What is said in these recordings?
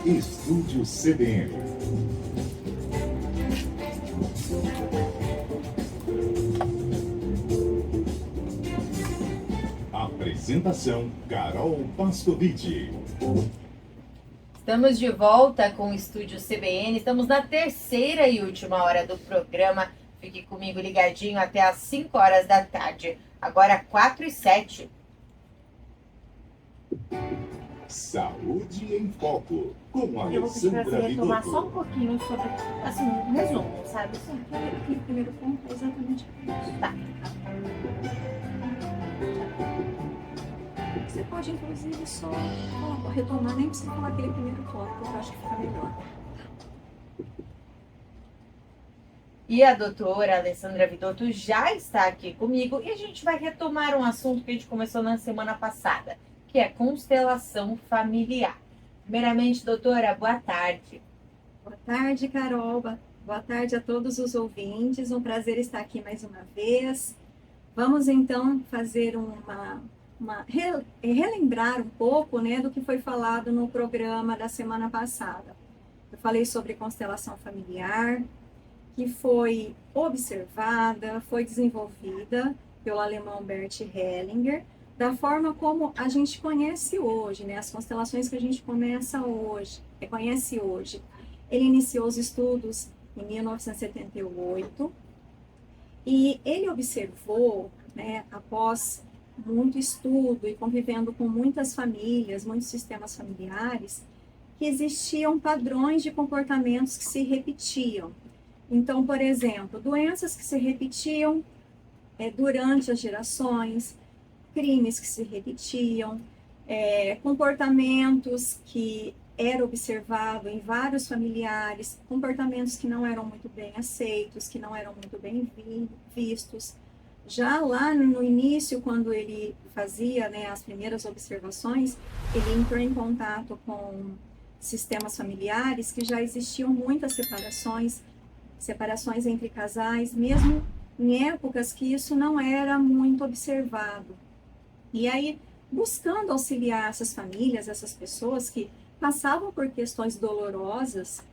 Estúdio CBN. Apresentação: Carol Pascovitch. Estamos de volta com o Estúdio CBN, estamos na terceira e última hora do programa. Fique comigo ligadinho até às 5 horas da tarde, agora 4h07. Saúde em Foco, com a Eu vou pedir pra Alessandra você retomar só um Vidotto. pouquinho sobre, assim, um resumo, sabe? Sim, aquele primeiro ponto é exatamente isso. Tá. Você pode, inclusive, só retomar, nem precisa falar aquele primeiro ponto, porque eu acho que fica melhor. E a doutora Alessandra Vidotto já está aqui comigo e a gente vai retomar um assunto que a gente começou na semana passada, que é constelação familiar. Primeiramente, doutora, boa tarde. Boa tarde, Carol. Boa tarde a todos os ouvintes. Um prazer estar aqui mais uma vez. Vamos, então, fazer relembrar um pouco, né, do que foi falado no programa da semana passada. Eu falei sobre constelação familiar, que foi observada, foi desenvolvida pelo alemão Bert Hellinger, da forma como a gente conhece hoje, né, as constelações que a gente conhece hoje. Ele iniciou os estudos em 1978 e ele observou, né, após muito estudo e convivendo com muitas famílias, muitos sistemas familiares, que existiam padrões de comportamentos que se repetiam. Então, por exemplo, doenças que se repetiam durante as gerações, crimes que se repetiam, comportamentos que era observado em vários familiares, comportamentos que não eram muito bem aceitos, que não eram muito bem vistos. Já lá no início, quando ele fazia, né, as primeiras observações, ele entrou em contato com sistemas familiares que já existiam muitas separações entre casais, mesmo em épocas que isso não era muito observado. E aí, buscando auxiliar essas famílias, essas pessoas que passavam por questões dolorosas,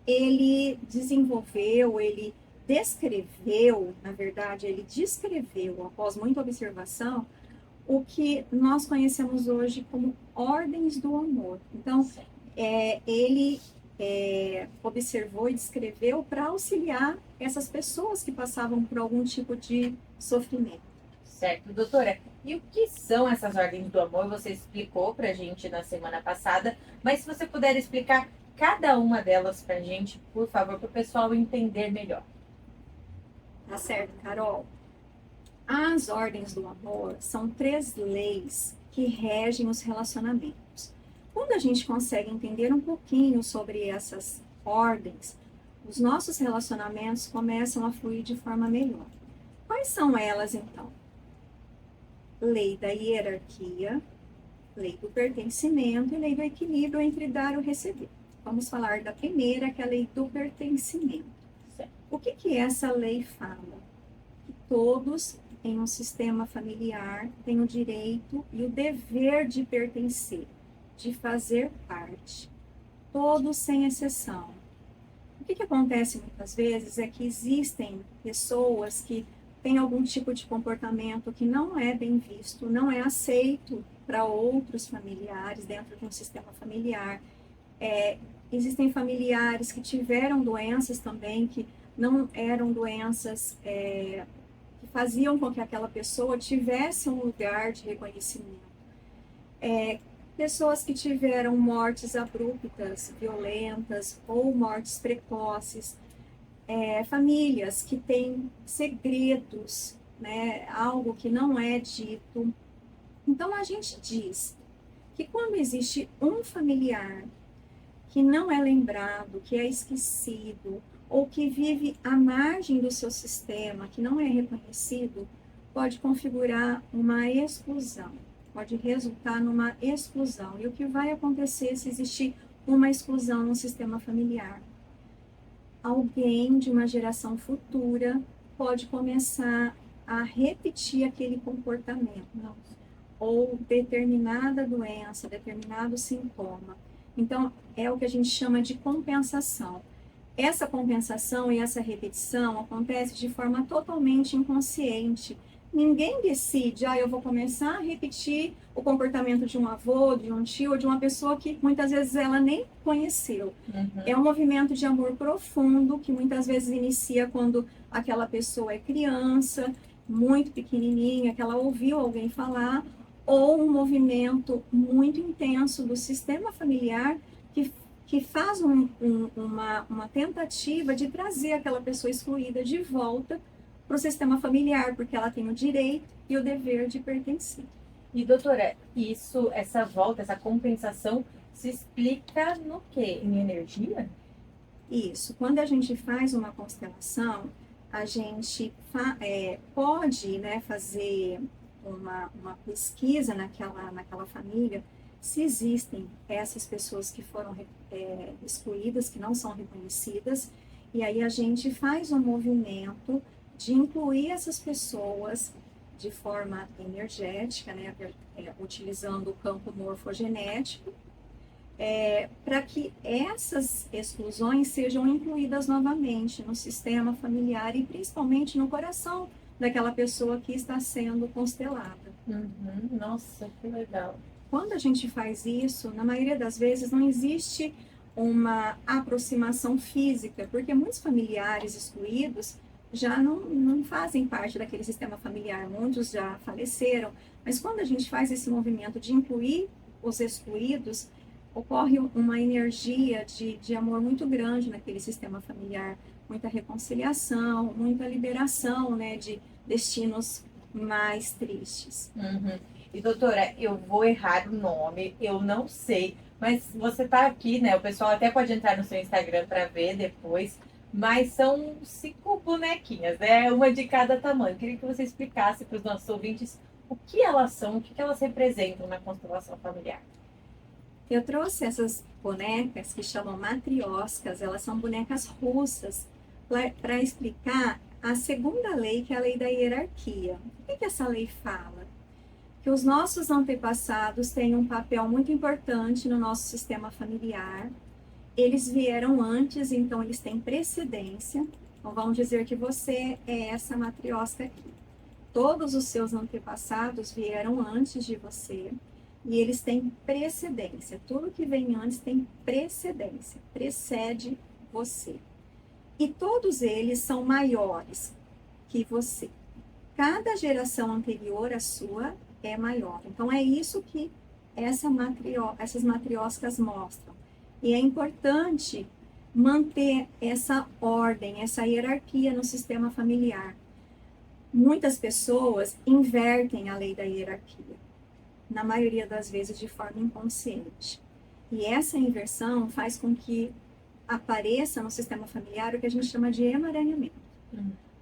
ele descreveu, após muita observação, o que nós conhecemos hoje como ordens do amor. Então, ele observou e descreveu para auxiliar essas pessoas que passavam por algum tipo de sofrimento. Certo, doutora. E o que são essas ordens do amor? Você explicou pra gente na semana passada, mas se você puder explicar cada uma delas pra gente, por favor, para o pessoal entender melhor. Tá certo, Carol? As ordens do amor são 3 leis que regem os relacionamentos. Quando a gente consegue entender um pouquinho sobre essas ordens, os nossos relacionamentos começam a fluir de forma melhor. Quais são elas, então? Lei da hierarquia, lei do pertencimento e lei do equilíbrio entre dar e receber. Vamos falar da primeira, que é a lei do pertencimento. O que essa lei fala? Que todos em um sistema familiar têm o direito e o dever de pertencer, de fazer parte. Todos sem exceção. O que acontece muitas vezes é que existem pessoas que têm algum tipo de comportamento que não é bem visto, não é aceito para outros familiares dentro de um sistema familiar. Existem familiares que tiveram doenças também, que não eram doenças que faziam com que aquela pessoa tivesse um lugar de reconhecimento. Pessoas que tiveram mortes abruptas, violentas ou mortes precoces, famílias que têm segredos, né, algo que não é dito. Então, a gente diz que quando existe um familiar que não é lembrado, que é esquecido, ou que vive à margem do seu sistema, que não é reconhecido, pode configurar uma exclusão, pode resultar numa exclusão. E o que vai acontecer se existir uma exclusão no sistema familiar? Alguém de uma geração futura pode começar a repetir aquele comportamento. ou determinada doença, determinado sintoma. Então, é o que a gente chama de compensação. Essa compensação e essa repetição acontece de forma totalmente inconsciente. Ninguém decide, eu vou começar a repetir o comportamento de um avô, de um tio, ou de uma pessoa que muitas vezes ela nem conheceu. É um movimento de amor profundo que muitas vezes inicia quando aquela pessoa é criança, muito pequenininha, que ela ouviu alguém falar, ou um movimento muito intenso do sistema familiar que faz uma tentativa de trazer aquela pessoa excluída de volta para o sistema familiar, porque ela tem o direito e o dever de pertencer. E doutora, essa volta, essa compensação se explica no quê? Em energia? Isso. Quando a gente faz uma constelação, a gente pode, né, fazer uma pesquisa naquela família, se existem essas pessoas que foram excluídas, que não são reconhecidas, e aí a gente faz um movimento de incluir essas pessoas de forma energética, né, utilizando o campo morfogenético, para que essas exclusões sejam incluídas novamente no sistema familiar e principalmente no coração daquela pessoa que está sendo constelada. Nossa, que legal. Quando a gente faz isso, na maioria das vezes não existe uma aproximação física, porque muitos familiares excluídos já não fazem parte daquele sistema familiar, muitos já faleceram, mas quando a gente faz esse movimento de incluir os excluídos, ocorre uma energia de amor muito grande naquele sistema familiar, muita reconciliação, muita liberação, né, de destinos mais tristes. E doutora, eu vou errar o nome, eu não sei, mas você tá aqui, né? O pessoal até pode entrar no seu Instagram para ver depois, mas são 5 bonequinhas, né? Uma de cada tamanho. Queria que você explicasse para os nossos ouvintes o que elas são, o que elas representam na constelação familiar. Eu trouxe essas bonecas que chamam matrioscas, elas são bonecas russas, para explicar a segunda lei, que é a lei da hierarquia. O que essa lei fala? Que os nossos antepassados têm um papel muito importante no nosso sistema familiar. Eles vieram antes, então eles têm precedência. Então vamos dizer que você é essa matriosca aqui. Todos os seus antepassados vieram antes de você e eles têm precedência. Tudo que vem antes tem precedência, precede você. E todos eles são maiores que você. Cada geração anterior à sua é maior. Então é isso que essas matrioscas mostram. E é importante manter essa ordem, essa hierarquia no sistema familiar. Muitas pessoas invertem a lei da hierarquia, na maioria das vezes de forma inconsciente. E essa inversão faz com que apareça no sistema familiar o que a gente chama de emaranhamento.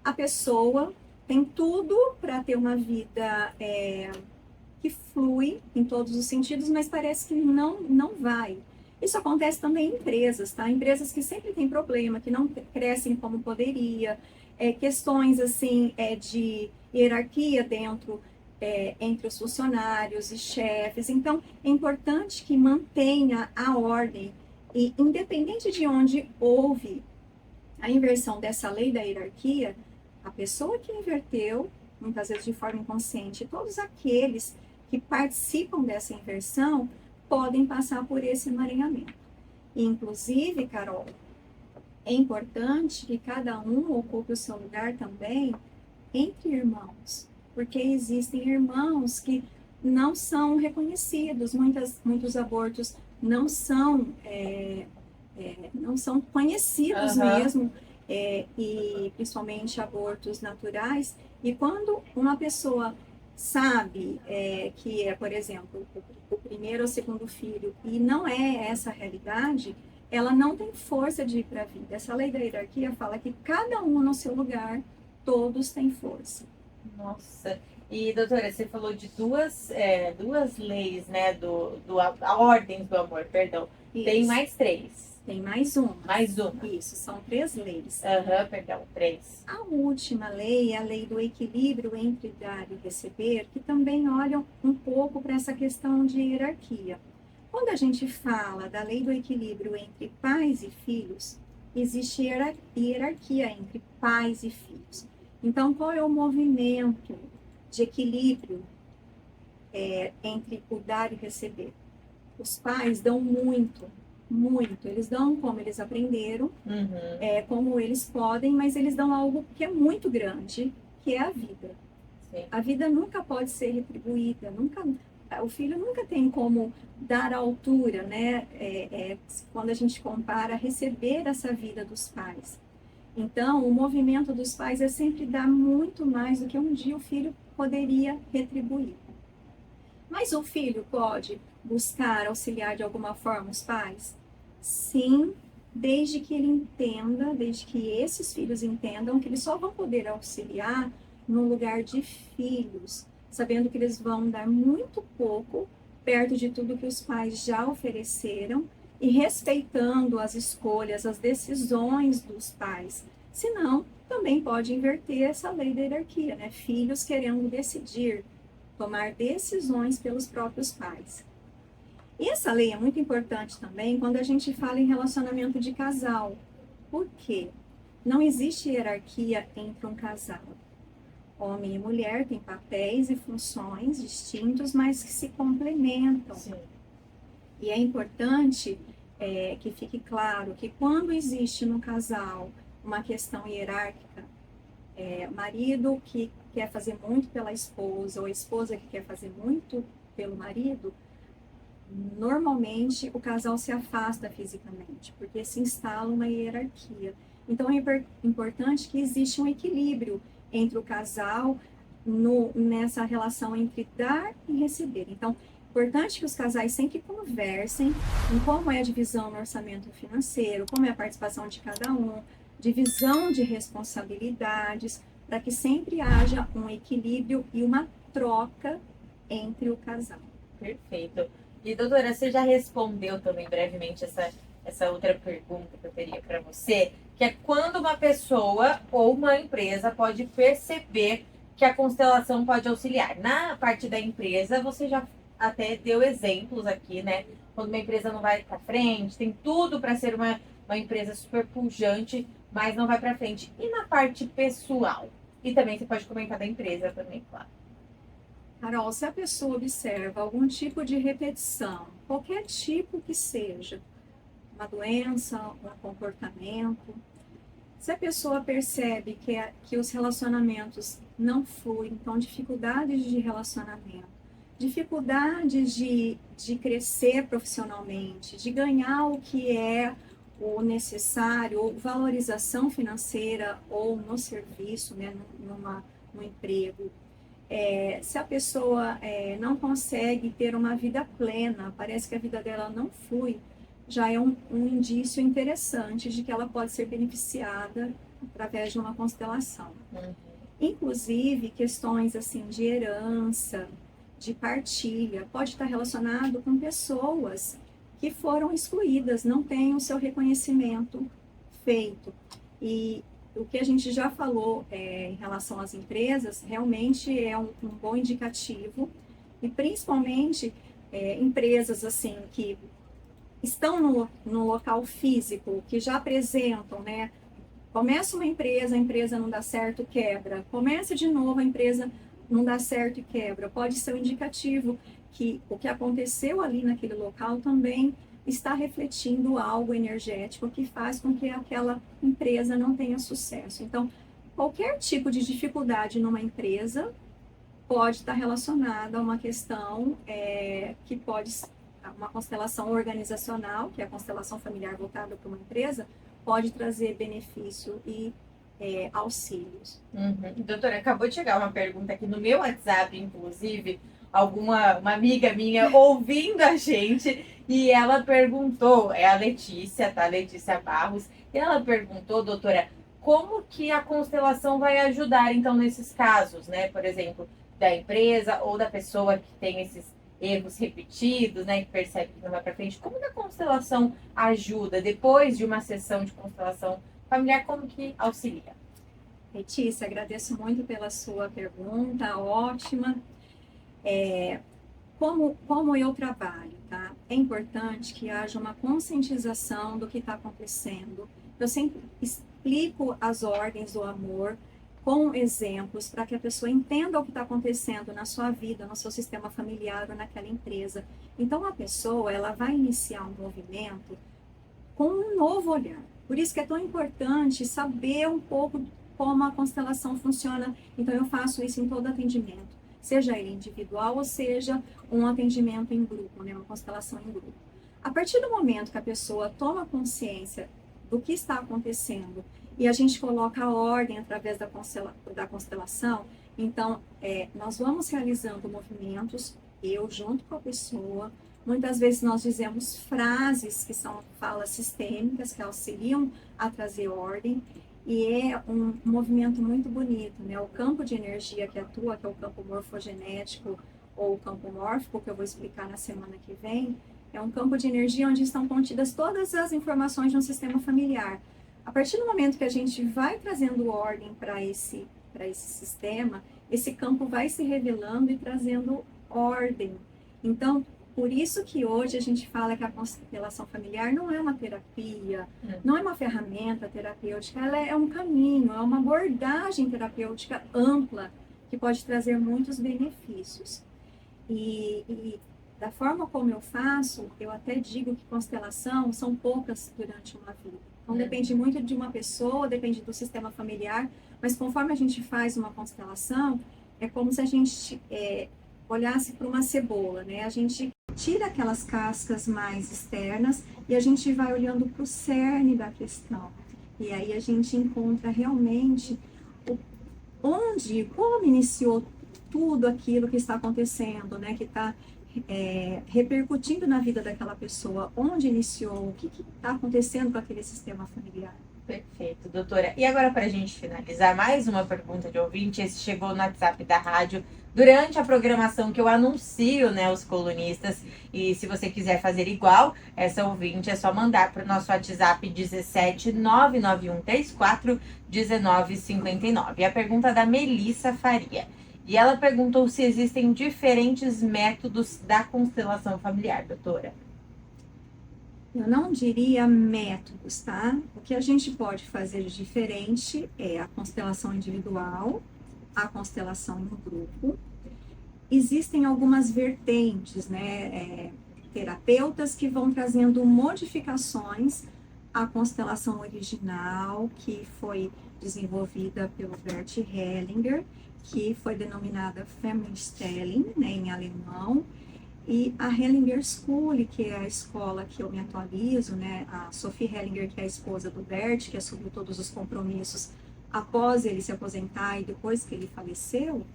A pessoa tem tudo para ter uma vida que flui em todos os sentidos, mas parece que não vai. Isso acontece também em empresas, tá? Empresas que sempre têm problema, que não crescem como poderia, questões assim de hierarquia entre os funcionários e chefes. Então, é importante que mantenha a ordem e, independente de onde houve a inversão dessa lei da hierarquia, a pessoa que inverteu, muitas vezes de forma inconsciente, todos aqueles que participam dessa inversão podem passar por esse emaranhamento. E, inclusive, Carol, é importante que cada um ocupe o seu lugar também entre irmãos, porque existem irmãos que não são reconhecidos, muitos abortos não são conhecidos mesmo, e principalmente abortos naturais. E quando uma pessoa sabe que por exemplo, o primeiro ou segundo filho, e não é essa a realidade, ela não tem força de ir para a vida. Essa lei da hierarquia fala que cada um no seu lugar, todos têm força. Nossa, E, doutora, você falou de duas leis, né, a ordens do amor, perdão. Tem Isso. mais três. Tem mais uma. Mais uma. Isso, são 3 leis. Aham, perdão, três. A última lei é a lei do equilíbrio entre dar e receber, que também olha um pouco para essa questão de hierarquia. Quando a gente fala da lei do equilíbrio entre pais e filhos, existe hierarquia entre pais e filhos. Então, qual é o movimento de equilíbrio entre o dar e receber? Os pais dão muito, muito. Eles dão como eles aprenderam, Uhum. como eles podem, mas eles dão algo que é muito grande, que é a vida. Sim. A vida nunca pode ser retribuída, o filho nunca tem como dar a altura, né? Quando a gente compara receber essa vida dos pais. Então, o movimento dos pais é sempre dar muito mais do que um dia o filho poderia retribuir. Mas o filho pode buscar auxiliar de alguma forma os pais? Sim, desde que ele entenda, desde que esses filhos entendam que eles só vão poder auxiliar no lugar de filhos, sabendo que eles vão dar muito pouco perto de tudo que os pais já ofereceram e respeitando as escolhas, as decisões dos pais. Senão, também pode inverter essa lei da hierarquia, né? Filhos querendo decidir, tomar decisões pelos próprios pais. E essa lei é muito importante também quando a gente fala em relacionamento de casal. Por quê? Não existe hierarquia entre um casal. Homem e mulher têm papéis e funções distintos, mas que se complementam. Sim. E é importante que fique claro que quando existe no casal uma questão hierárquica, marido que quer fazer muito pela esposa, ou a esposa que quer fazer muito pelo marido, normalmente o casal se afasta fisicamente, porque se instala uma hierarquia. Então é importante que exista um equilíbrio entre o casal nessa relação entre dar e receber. Então, é importante que os casais sempre conversem em como é a divisão no orçamento financeiro, como é a participação de cada um, divisão de responsabilidades, para que sempre haja um equilíbrio e uma troca entre o casal. Perfeito. E, doutora, você já respondeu também brevemente essa outra pergunta que eu teria para você, que é quando uma pessoa ou uma empresa pode perceber que a constelação pode auxiliar. Na parte da empresa, você já até deu exemplos aqui, né? Quando uma empresa não vai para frente, tem tudo para ser uma empresa super pujante, mas não vai para frente. E na parte pessoal? E também você pode comentar da empresa também, claro. Carol, se a pessoa observa algum tipo de repetição, qualquer tipo que seja, uma doença, um comportamento, se a pessoa percebe que os relacionamentos não fluem, então dificuldades de relacionamento, dificuldades de crescer profissionalmente, de ganhar o que é o necessário, ou valorização financeira ou no serviço, né, no emprego, se a pessoa não consegue ter uma vida plena, parece que a vida dela não flui, já é um indício interessante de que ela pode ser beneficiada através de uma constelação. Uhum. Inclusive, questões assim de herança, de partilha, pode estar relacionado com pessoas que foram excluídas, não têm o seu reconhecimento feito. E o que a gente já falou em relação às empresas, realmente é um bom indicativo, e principalmente empresas assim que estão no local físico, que já apresentam, né? Começa uma empresa, a empresa não dá certo, quebra. Começa de novo, a empresa não dá certo e quebra. Pode ser um indicativo que o que aconteceu ali naquele local também está refletindo algo energético que faz com que aquela empresa não tenha sucesso. Então, qualquer tipo de dificuldade numa empresa pode estar relacionada a uma questão que pode, uma constelação organizacional, que é a constelação familiar voltada para uma empresa, pode trazer benefício e auxílios. Uhum. Doutora, acabou de chegar uma pergunta aqui no meu WhatsApp, inclusive, uma amiga minha ouvindo a gente, e ela perguntou, é a Letícia, tá? Letícia Barros, e ela perguntou, doutora, como que a constelação vai ajudar, então, nesses casos, né? Por exemplo, da empresa ou da pessoa que tem esses erros repetidos, né, que percebe que não vai para frente. Como que a constelação ajuda depois de uma sessão de constelação familiar? Como que auxilia? Letícia, agradeço muito pela sua pergunta, ótima. Como eu trabalho, tá? É importante que haja uma conscientização do que está acontecendo. Eu sempre explico as ordens do amor com exemplos para que a pessoa entenda o que está acontecendo na sua vida, no seu sistema familiar ou naquela empresa. Então, a pessoa, ela vai iniciar um movimento com um novo olhar. Por isso que é tão importante saber um pouco como a constelação funciona. Então, eu faço isso em todo atendimento, seja ele individual ou seja um atendimento em grupo, né? Uma constelação em grupo. A partir do momento que a pessoa toma consciência do que está acontecendo e a gente coloca a ordem através da constelação, então nós vamos realizando movimentos, eu junto com a pessoa. Muitas vezes nós dizemos frases que são falas sistêmicas, que auxiliam a trazer ordem, e é um movimento muito bonito, né? O campo de energia que atua, que é o campo morfogenético ou o campo mórfico, que eu vou explicar na semana que vem, é um campo de energia onde estão contidas todas as informações de um sistema familiar. A partir do momento que a gente vai trazendo ordem para esse sistema, esse campo vai se revelando e trazendo ordem. Então, por isso que hoje a gente fala que a constelação familiar não é uma terapia, não é uma ferramenta terapêutica, ela é um caminho, é uma abordagem terapêutica ampla que pode trazer muitos benefícios. E da forma como eu faço, eu até digo que constelação são poucas durante uma vida. Então depende muito de uma pessoa, depende do sistema familiar, mas conforme a gente faz uma constelação, é como se a gente olhasse para uma cebola, né? A gente tira aquelas cascas mais externas e a gente vai olhando para o cerne da questão. E aí a gente encontra realmente como iniciou tudo aquilo que está acontecendo, né? Que está repercutindo na vida daquela pessoa, onde iniciou, o que está acontecendo com aquele sistema familiar. Perfeito, doutora. E agora, para a gente finalizar, mais uma pergunta de ouvinte. Esse chegou no WhatsApp da rádio durante a programação que eu anuncio, né, os colunistas. E se você quiser fazer igual, essa ouvinte é só mandar para o nosso WhatsApp 17 991 34 1959. A pergunta é da Melissa Faria. E ela perguntou se existem diferentes métodos da constelação familiar, doutora. Eu não diria métodos, tá? O que a gente pode fazer de diferente é a constelação individual, a constelação em grupo. Existem algumas vertentes, né? Terapeutas que vão trazendo modificações à constelação original, que foi desenvolvida pelo Bert Hellinger, que foi denominada Familienstellung, né, em alemão, e a Hellinger School, que é a escola que eu me atualizo, né, a Sophie Hellinger, que é a esposa do Bert, que assumiu todos os compromissos após ele se aposentar e depois que ele faleceu,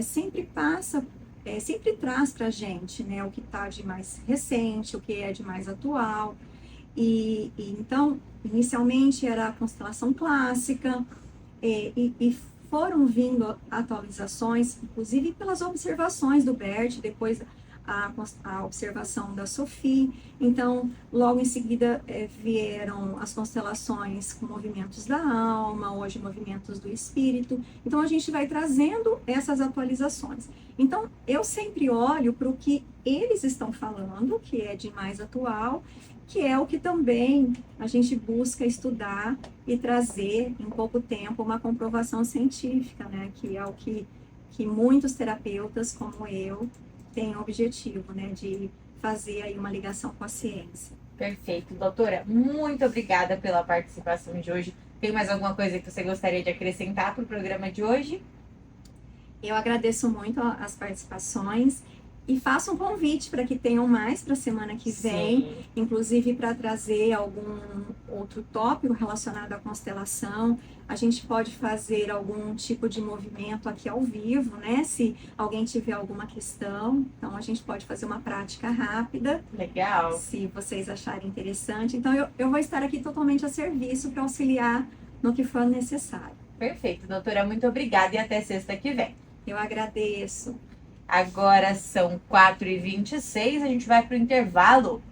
sempre traz para a gente, né, o que está de mais recente, o que é de mais atual. E então, inicialmente era a constelação clássica, e foram vindo atualizações, inclusive pelas observações do Bert, depois a observação da Sophie. Então, logo em seguida vieram as constelações com movimentos da alma, hoje movimentos do espírito. Então, a gente vai trazendo essas atualizações. Então, eu sempre olho para o que eles estão falando, que é de mais atual, que é o que também a gente busca estudar e trazer em pouco tempo uma comprovação científica, né? Que é o que muitos terapeutas, como eu, têm o objetivo, né? De fazer aí uma ligação com a ciência. Perfeito, doutora. Muito obrigada pela participação de hoje. Tem mais alguma coisa que você gostaria de acrescentar para o programa de hoje? Eu agradeço muito as participações. E faço um convite para que tenham mais para a semana que vem, Sim. Inclusive para trazer algum outro tópico relacionado à constelação. A gente pode fazer algum tipo de movimento aqui ao vivo, né? Se alguém tiver alguma questão, então a gente pode fazer uma prática rápida. Legal. Se vocês acharem interessante. Então eu vou estar aqui totalmente a serviço para auxiliar no que for necessário. Perfeito, doutora. Muito obrigada e até sexta que vem. Eu agradeço. Agora são 4h26, a gente vai para o intervalo.